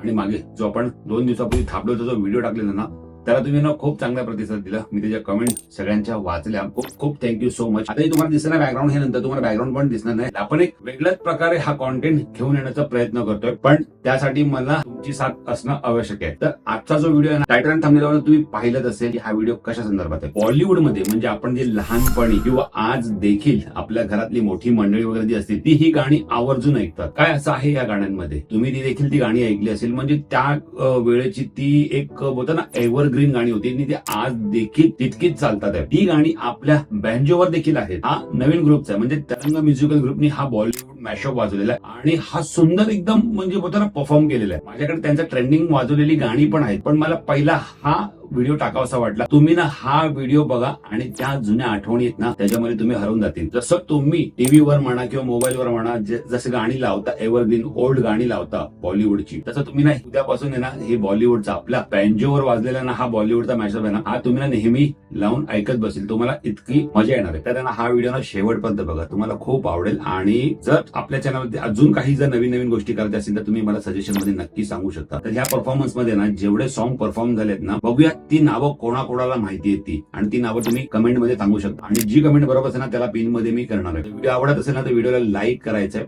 आणि मागे जो आपण 2 दिवसापूर्वी थापडोचा जो व्हिडिओ टाकलेला ना, त्याला तुम्ही ना खूप चांगला प्रतिसाद दिला. मी त्याच्या कमेंट सगळ्यांच्या वाचल्या. खूप खूप थँक्यू सो मच. आता तुम्हाला दिसणार बॅकग्राऊंड, हे नंतर तुम्हाला बॅकग्राऊंड पण दिसणार नाही. आपण एक वेगळ्याच प्रकारे हा कॉन्टेंट घेऊन येण्याचा प्रयत्न करतोय, पण त्यासाठी मला तुमची साथ असणं आवश्यक आहे. तर आजचा जो व्हिडिओ आहे ना, टायटल आणि थंबनेलवर तुम्ही पाहिलंच असेल की हा व्हिडिओ कशा संदर्भात आहे. बॉलिवूडमध्ये म्हणजे आपण जे लहानपणी किंवा आज देखील आपल्या घरातली मोठी मंडळी वगैरे जी असते ती ही गाणी आवर्जून ऐकतात. काय असं आहे या गाण्यांमध्ये, तुम्ही ती देखील ती गाणी ऐकली असेल. म्हणजे त्या वेळेची ती एक बोलतो ना एव्हरग्रीन गाणी होती आणि ती आज देखील तितकीच चालतात आहे. ती गाणी आपल्या बँजोवर देखील आहेत. हा नवीन ग्रुपचा आहे, म्हणजे तरंग म्युझिकल ग्रुपनी हा बॉलिवूड मॅशअप वाजवलेला आहे आणि हा सुंदर एकदम म्हणजे बोलतो ना परफॉर्म केलेला आहे. माझ्याकडे त्यांचा ट्रेंडिंग वाजवलेली गाणी पण आहेत, पण मला पहिला हा व्हिडिओ टाकावासा वाटला. तुम्ही ना हा व्हिडिओ बघा आणि त्या जुन्या आठवणी आहेत ना त्याच्यामध्ये तुम्ही हरवून जातील. जसं तुम्ही टीव्हीवर म्हणा किंवा मोबाईलवर म्हणा जसं गाणी लावता एव्हरग्रीन ओल्ड गाणी लावता बॉलिवूडची, तसं तुम्ही ना उद्यापासून आहे ना हे बॉलिवूडचा आपल्या बँजोवर वाजलेला ना हा बॉलिवूडचा मॅशअप आहे ना, हा तुम्ही ना नेहमी लावून ऐकत बसेल. तुम्हाला इतकी मजा येणार आहे. तर हा व्हिडिओ ना शेवटपर्यंत बघा, तुम्हाला खूप आवडेल. आणि जर आपल्या चॅनलमध्ये अजून काही जर नवीन नवीन गोष्टी करायच्या असतील तर तुम्ही मला सजेशन मध्ये नक्की सांगू शकता. तर ह्या परफॉर्मन्स मध्ये ना जेवढे सॉन्ग परफॉर्म झालेत ना, बघूया ती नावं कोणाकोणाला माहिती आहेत ती, आणि ती नावं तुम्ही कमेंट मध्ये सांगू शकता. आणि जी कमेंट बरोबर असेल ना त्याला पिन मध्ये मी करणार आहे. व्हिडिओ आवडत असेल ना तर व्हिडिओला लाईक करायचंय.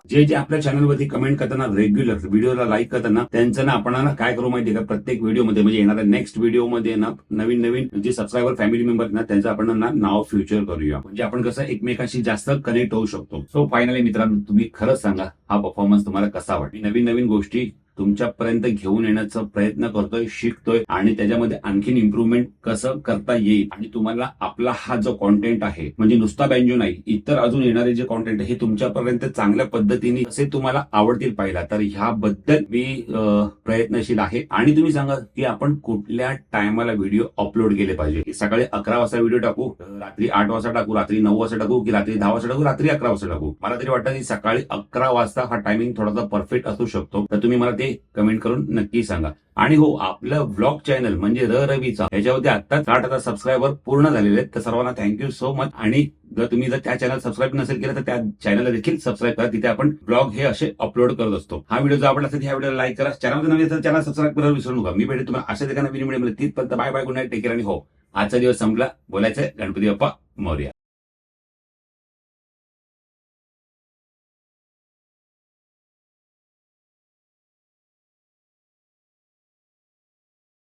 जे जे आपल्या चॅनलवरती कमेंट करताना रेग्युलर व्हिडिओला लाईक करताना त्यांचं ना आपण ना काय करू माहितीये का, प्रत्येक व्हिडिओमध्ये म्हणजे येणाऱ्या नेक्स्ट व्हिडिओमध्ये ना नवीन नवीन जे सबस्क्रायबर फॅमिली मेंबर ना त्यांचं आपण ना नाव फ्युचर करूया, म्हणजे आपण कसं एकमेकांशी जास्त कनेक्ट होऊ शकतो. सो फायनली मित्रांनो, तुम्ही खरंच सांगा हा परफॉर्मन्स तुम्हाला कसा वाटला. नवीन नवीन गोष्टी तुमच्यापर्यंत घेऊन येण्याचा प्रयत्न करतोय, शिकतोय आणि त्याच्यामध्ये आणखीन इम्प्रूव्हमेंट कसं करता येईल. आणि तुम्हाला आपला हा जो कॉन्टेंट आहे म्हणजे नुसता बँजो नाही, इतर अजून येणारे जे कॉन्टेंट आहे हे तुमच्यापर्यंत चांगल्या पद्धतीने कसे तुम्हाला आवडतील पाहिला, तर ह्याबद्दल मी प्रयत्नशील आहे. आणि तुम्ही सांगा की आपण कुठल्या टायमाला व्हिडिओ अपलोड केले पाहिजे, की सकाळी 11 वाजता व्हिडिओ टाकू, रात्री 8 वाजता टाकू, रात्री 9 वाजता टाकू, की रात्री 10 वाजता टाकू, रात्री 11 वाजता टाकू. मला तरी वाटतं की सकाळी 11 वाजता हा टायमिंग थोडासा परफेक्ट असू शकतो. तर तुम्ही मला ते कमेंट करून नक्की सांगा. आणि हो, आपलं व्लॉग चॅनल म्हणजे रवीचा याच्यावरती आता 60,000 सबस्क्रायबर पूर्ण झालेले आहेत. तर सर्वांना थँक्यू सो मच. आणि जर तुम्ही त्या चॅनल सबस्क्राईब नसेल केलं तर त्या चॅनलला देखील सबस्क्राईब करा. तिथे आपण ब्लॉग हे असे अपलोड करत असतो. हा व्हिडिओ जर आवडला असेल ह्या व्हिडिओला लाईक करा. चॅनल नवीन असेल चॅनल सबस्क्राईब करायला विसरू नका. मी भेटेल तुम्हाला अशा एका नवीन व्हिडिओमध्ये. तिथपर्यंत bye bye, good night, take care. आणि हो, आजचा दिवस संपला, बोलायचंय गणपती बाप्पा मोरया.